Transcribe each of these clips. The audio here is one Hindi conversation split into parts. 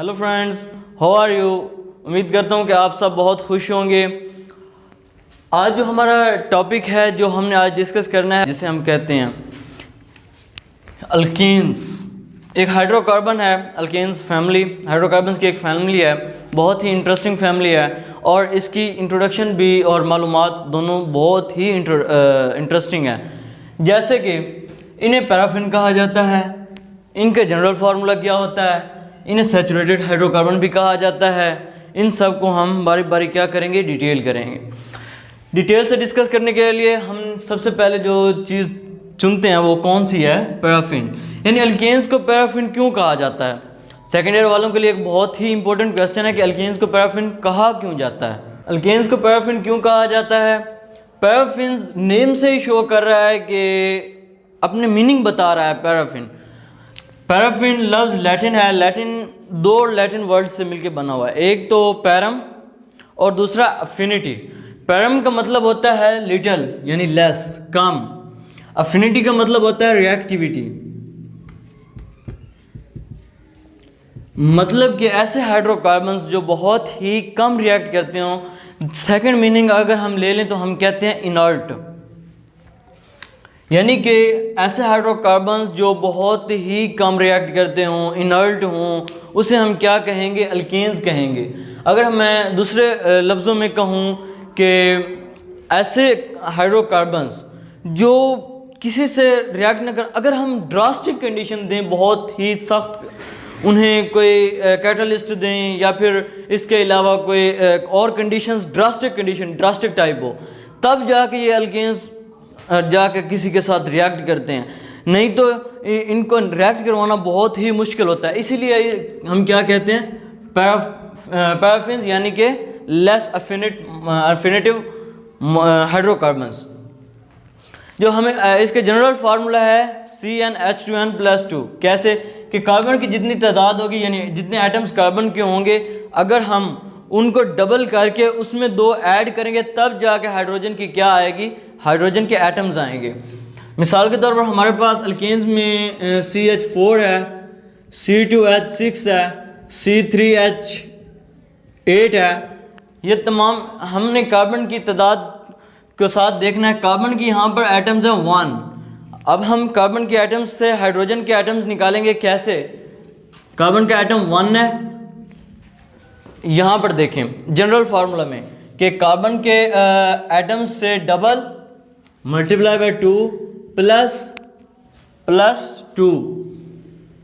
Hello friends, how are you. उम्मीद करता हूँ कि आप सब बहुत खुश होंगे। आज जो हमारा टॉपिक है जो हमने आज डिस्कस करना है, जिसे हम कहते हैं अल्कीन्स। एक हाइड्रोकार्बन है अल्कीन्स फैमिली। हाइड्रोकार्बन्स की एक फैमिली है, बहुत ही इंटरेस्टिंग फैमिली है और इसकी इंट्रोडक्शन भी और मालूमात दोनों बहुत ही इंटरेस्टिंग है। जैसे कि इन्हें पैराफिन कहा जाता है, इनका जनरल फार्मूला क्या होता है, इन्हें सैचुरेटेड हाइड्रोकार्बन भी कहा जाता है। इन सब को हम बारी बारी क्या करेंगे, डिटेल करेंगे। डिटेल से डिस्कस करने के लिए हम सबसे पहले जो चीज़ चुनते हैं वो कौन सी है, पैराफिन। यानी अल्केन्स को पैराफिन क्यों कहा जाता है। सेकेंड ईयर वालों के लिए एक बहुत ही इंपॉर्टेंट क्वेश्चन है कि अल्केन्स को पैराफिन कहा क्यों जाता है। अल्केन्स को पैराफिन क्यों कहा जाता है। पैराफिन नेम से ही शो कर रहा है कि अपने मीनिंग बता रहा है। पैराफिन लफ्ज़ लैटिन है। लैटिन दो लैटिन वर्ड से मिलकर बना हुआ है, एक तो पैरम और दूसरा अफिनिटी। पैरम का मतलब होता है लिटल यानी लेस, कम। अफिनिटी का मतलब होता है रिएक्टिविटी, मतलब कि ऐसे हाइड्रोकार्बन्स जो बहुत ही कम रिएक्ट करते हो। सेकंड मीनिंग अगर हम ले लें तो हम कहते हैं इनर्ट, यानी कि ऐसे हाइड्रोकार्बन्स जो बहुत ही कम रिएक्ट करते हों, इनर्ट हों, उसे हम क्या कहेंगे, अल्केन्स कहेंगे। अगर मैं दूसरे लफ्ज़ों में कहूँ कि ऐसे हाइड्रोकार्बन्स जो किसी से रिएक्ट न कर, अगर हम ड्रास्टिक कंडीशन दें, बहुत ही सख्त, उन्हें कोई कैटलिस्ट दें या फिर इसके अलावा कोई और कंडीशंस, ड्रास्टिक टाइप हो, तब जाके ये अल्केन्स जाकर किसी के साथ रिएक्ट करते हैं। नहीं तो इनको रिएक्ट करवाना बहुत ही मुश्किल होता है। इसीलिए हम क्या कहते हैं, पैराफिन्स, यानी कि लेस अफिनिटिव हाइड्रोकार्बन्स। जो हमें इसके जनरल फार्मूला है CnH2n+2। कैसे कि कार्बन की जितनी तादाद होगी, यानी जितने एटम्स कार्बन के होंगे, अगर हम उनको डबल करके उसमें दो ऐड करेंगे तब जाके हाइड्रोजन की क्या आएगी, हाइड्रोजन के एटम्स आएंगे। मिसाल के तौर पर हमारे पास अल्केन्स में CH4 है, C2H6 है, C3H8 है। ये तमाम हमने कार्बन की तादाद के साथ देखना है। कार्बन की यहाँ पर एटम्स हैं 1। अब हम कार्बन के एटम्स से हाइड्रोजन के एटम्स निकालेंगे कैसे। कार्बन का एटम 1 है, यहाँ पर देखें जनरल फार्मूला में कि कार्बन के एटम्स से double multiply by 2 plus 2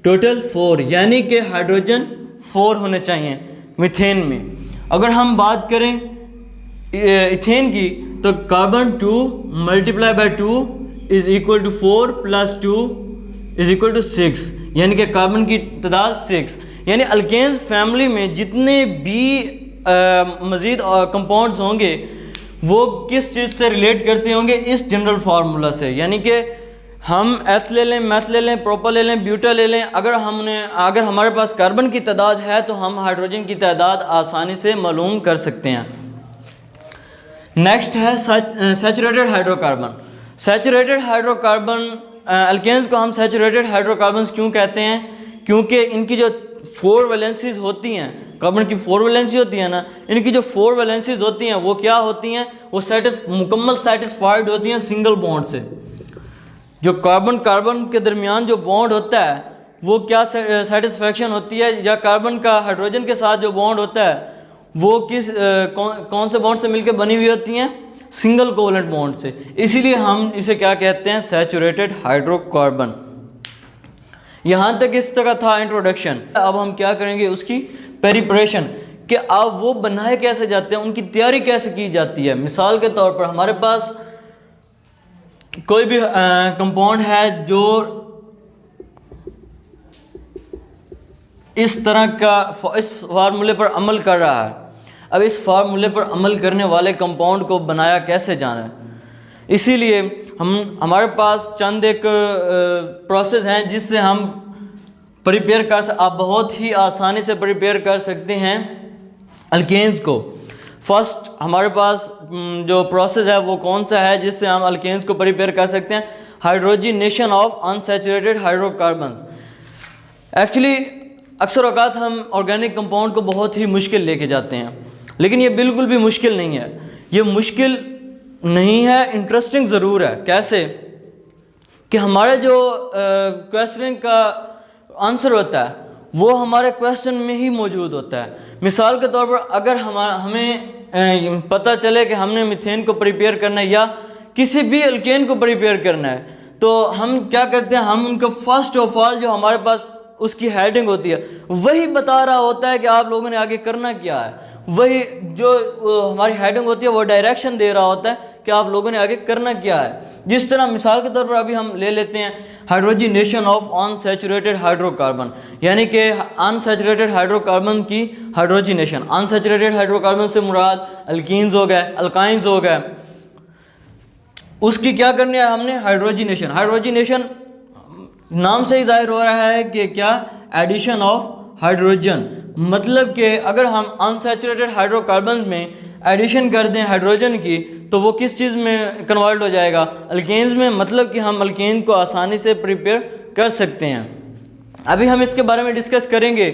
total 4, यानी कि हाइड्रोजन 4 होने चाहिए मीथेन में। अगर हम बात करें इथेन की तो carbon 2 multiply by 2 is equal to 4 plus 2 is equal to 6, यानी कि कार्बन की तादाद 6। यानी अल्केन्स फैमिली में जितने भी मज़ीद कंपाउंड्स होंगे वो किस चीज़ से रिलेट करते होंगे, इस जनरल फार्मूला से। यानी कि हम एथ ले लें, मैथ ले लें, प्रोपा ले लें, ब्यूटा ले लें, अगर हमारे पास कार्बन की तादाद है तो हम हाइड्रोजन की तादाद आसानी से मालूम कर सकते हैं। नेक्स्ट है saturated hydrocarbon. Saturated hydrocarbon, alkanes को हम सैचुरेटेड हाइड्रोकार्बन्स क्यों कहते हैं, क्योंकि इनकी जो 4 वैलेंसीज होती हैं, कार्बन की 4 वैलेंसी होती है ना, इनकी जो 4 वैलेंसीज होती हैं वो क्या होती हैं, वो मुकम्मल सेटिस्फाइड होती हैं सिंगल बॉन्ड से। जो कार्बन के दरमियान जो बॉन्ड होता है वो क्या सेटिस्फैक्शन होती है, या कार्बन का हाइड्रोजन के साथ जो बॉन्ड होता है वो कौन से बॉन्ड से मिलकर बनी हुई होती हैं, सिंगल कोवलेंट बॉन्ड से। इसीलिए हम इसे क्या कहते हैं, सैचुरेटेड हाइड्रोकार्बन। यहाँ तक इस तरह था इंट्रोडक्शन। अब हम क्या करेंगे, उसकी प्रिपरेशन, कि अब वो बनाए कैसे जाते हैं, उनकी तैयारी कैसे की जाती है। मिसाल के तौर पर हमारे पास कोई भी कंपाउंड है जो इस तरह का इस फार्मूले पर अमल कर रहा है। अब इस फार्मूले पर अमल करने वाले कंपाउंड को बनाया कैसे जाना है, इसीलिए हमारे पास चंद एक प्रोसेस हैं जिससे हम प्रिपेयर आप बहुत ही आसानी से प्रिपेयर कर सकते हैं अल्केन्स को। फर्स्ट हमारे पास जो प्रोसेस है वो कौन सा है जिससे हम अल्केन्स को प्रिपेयर कर सकते हैं, hydrogenation of unsaturated hydrocarbons. Actually अक्सर औक़ात हम ऑर्गेनिक कंपाउंड को बहुत ही मुश्किल लेके जाते हैं, लेकिन ये बिल्कुल भी मुश्किल नहीं है। ये मुश्किल नहीं है, इंटरेस्टिंग ज़रूर है। कैसे कि हमारे जो क्वेश्चन का आंसर होता है वो हमारे क्वेश्चन में ही मौजूद होता है। मिसाल के तौर पर अगर हमें पता चले कि हमने मीथेन को प्रिपेयर करना है या किसी भी अल्केन को प्रिपेयर करना है, तो हम क्या करते हैं, हम उनका फर्स्ट ऑफ ऑल जो हमारे पास उसकी हेडिंग होती है वही बता रहा होता है कि आप लोगों ने आगे करना क्या है। वही जो हमारी हेडिंग होती है वो डायरेक्शन दे रहा होता है कि आप लोगों ने आगे करना क्या है। जिस तरह मिसाल के तौर पर अभी हम ले लेते हैं हाइड्रोजिनेशन ऑफ अनसैचुरेटेड हाइड्रोकार्बन, यानी कि अनसैचुरेटेड हाइड्रोकार्बन की हाइड्रोजिनेशन। अनसैचुरेटेड हाइड्रोकार्बन से मुराद अल्कीन्स हो गए, अल्काइंस हो गए, उसकी क्या करनी है हमने, हाइड्रोजिनेशन। हाइड्रोजिनेशन नाम से ही जाहिर हो रहा है कि क्या, एडिशन ऑफ हाइड्रोजन। मतलब कि अगर हम अनसैचुरेटेड हाइड्रोकार्बन में एडिशन कर दें हाइड्रोजन की तो वो किस चीज़ में कन्वर्ट हो जाएगा, अल्केन्स में। मतलब कि हम अल्केन को आसानी से प्रिपेयर कर सकते हैं। अभी हम इसके बारे में डिस्कस करेंगे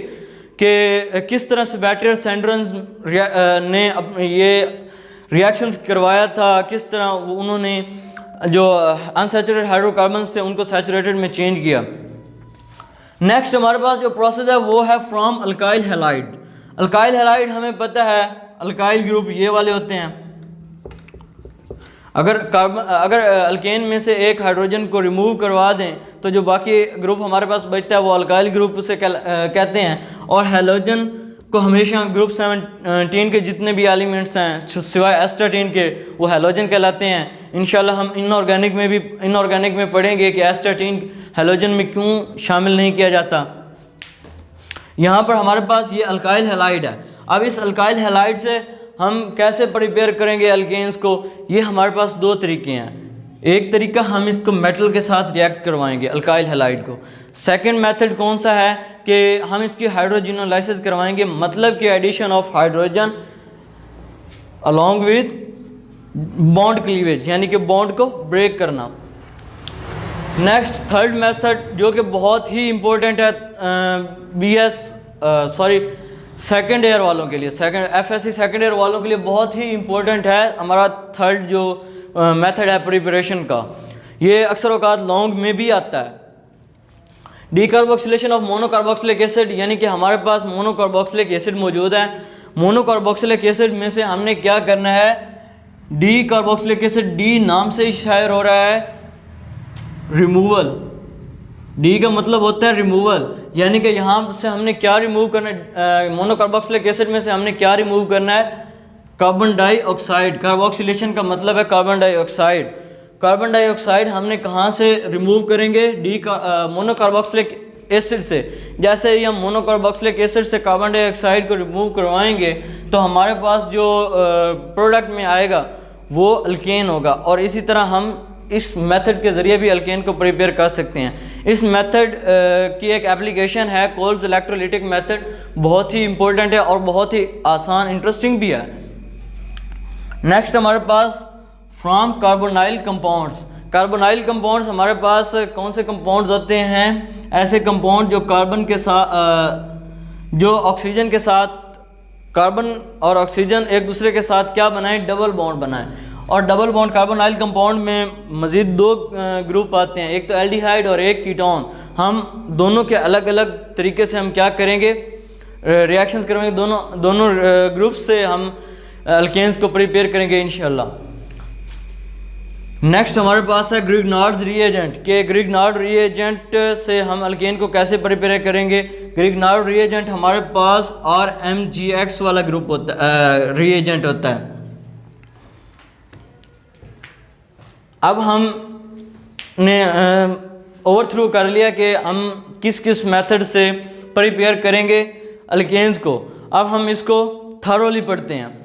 कि किस तरह से बैटरियर सेंड्रन्स ने ये रिएक्शंस करवाया था, किस तरह उन्होंने जो अनसैचुरेटेड हाइड्रोकार्बन्स थे उनको सैचुरेटेड में चेंज किया। नेक्स्ट हमारे पास जो प्रोसेस है वो है from alkyl halide. Alkyl halide हमें पता है अल्काइल ग्रुप ये वाले होते हैं। अगर अल्केन में से एक हाइड्रोजन को रिमूव करवा दें तो जो बाकी ग्रुप हमारे पास बचता है वो अल्काइल ग्रुप उसे कहते हैं। और हैलोजन को हमेशा ग्रुप 17 के जितने भी एलिमेंट्स हैं सिवाय एस्टाटीन के वो हैलोजन कहलाते हैं। इंशाल्लाह हम इनऑर्गेनिक में पढ़ेंगे कि एस्टाटीन हैलोजन में क्यों शामिल नहीं किया जाता। यहाँ पर हमारे पास ये अल्काइल हैलाइड है। अब इस अल्काइल हैलाइड से हम कैसे प्रिपेयर करेंगे अल्केन्स को, ये हमारे पास दो तरीके हैं। एक तरीका हम इसको मेटल के साथ रिएक्ट करवाएंगे अल्काइल हैलाइड को। सेकंड मेथड कौन सा है कि हम इसकी हाइड्रोजिनोलाइसिस करवाएंगे, मतलब कि addition of hydrogen along with bond cleavage, यानी कि बॉन्ड को ब्रेक करना। नेक्स्ट थर्ड मेथड जो कि बहुत ही इम्पोर्टेंट है सेकेंड ईयर वालों के लिए, FSC सेकेंड ईयर वालों के लिए बहुत ही इम्पोर्टेंट है हमारा थर्ड जो मेथड है प्रिपरेशन का। ये अक्सर औक़ात लॉन्ग में भी आता है। डीकार्बोक्सिलेशन ऑफ मोनोकार्बोक्सिलिक एसिड, यानी कि हमारे पास मोनोकार्बोक्सिलिक एसिड मौजूद है। मोनोकार्बोक्सिलिक एसिड में से हमने क्या करना है, डी कार्बोक्सिलिक एसिड, डी नाम से ही शायर हो रहा है रिमूवल। डी का मतलब होता है रिमूवल, यानी कि यहाँ से हमने क्या रिमूव करना है, मोनोकार्बोक्सिलिक एसिड में से हमने क्या रिमूव करना है, कार्बन डाइऑक्साइड। कार्बोक्सिलेशन का मतलब है कार्बन डाइऑक्साइड। कार्बन डाइऑक्साइड हमने कहाँ से रिमूव करेंगे, मोनोकार्बोक्सिलिक एसिड से। जैसे ही हम मोनोकार्बोक्सिलिक एसिड से कार्बन डाइऑक्साइड को रिमूव करवाएंगे तो हमारे पास जो प्रोडक्ट में आएगा वो अल्केन होगा। और इसी तरह हम इस मेथड के ज़रिए भी अल्केन को प्रिपेयर कर सकते हैं। इस मेथड की एक एप्लीकेशन है कोल्ब्स इलेक्ट्रोलिटिक मेथड, बहुत ही इम्पोर्टेंट है और बहुत ही आसान, इंटरेस्टिंग भी है। नेक्स्ट हमारे पास from carbonyl compounds. Carbonyl compounds हमारे पास कौन से कंपाउंड्स होते हैं, ऐसे कंपाउंड जो कार्बन के साथ, जो ऑक्सीजन के साथ, कार्बन और ऑक्सीजन एक दूसरे के साथ क्या बनाएं, डबल बॉन्ड बनाएं। और डबल बॉन्ड कार्बोनाइल कंपाउंड में मज़ीद दो ग्रुप आते हैं, एक तो एल्डिहाइड और एक कीटोन। हम दोनों के अलग अलग तरीके से हम क्या करेंगे, रिएक्शंस करेंगे, दोनों ग्रुप से हम अल्केन्स को प्रिपेयर करेंगे इंशाल्लाह। नेक्स्ट हमारे पास है ग्रिग्नार्ड्स रिएजेंट के ग्रिग्नार्ड रिएजेंट से हम अल्केन को कैसे प्रिपेयर करेंगे। ग्रिग्नार्ड रिएजेंट हमारे पास RMGX वाला ग्रुप होता है, रिएजेंट होता है। अब हमने ओवरथ्रू कर लिया कि हम किस किस मेथड से प्रिपेयर करेंगे अल्केन्स को। अब हम इसको थरोली पढ़ते हैं।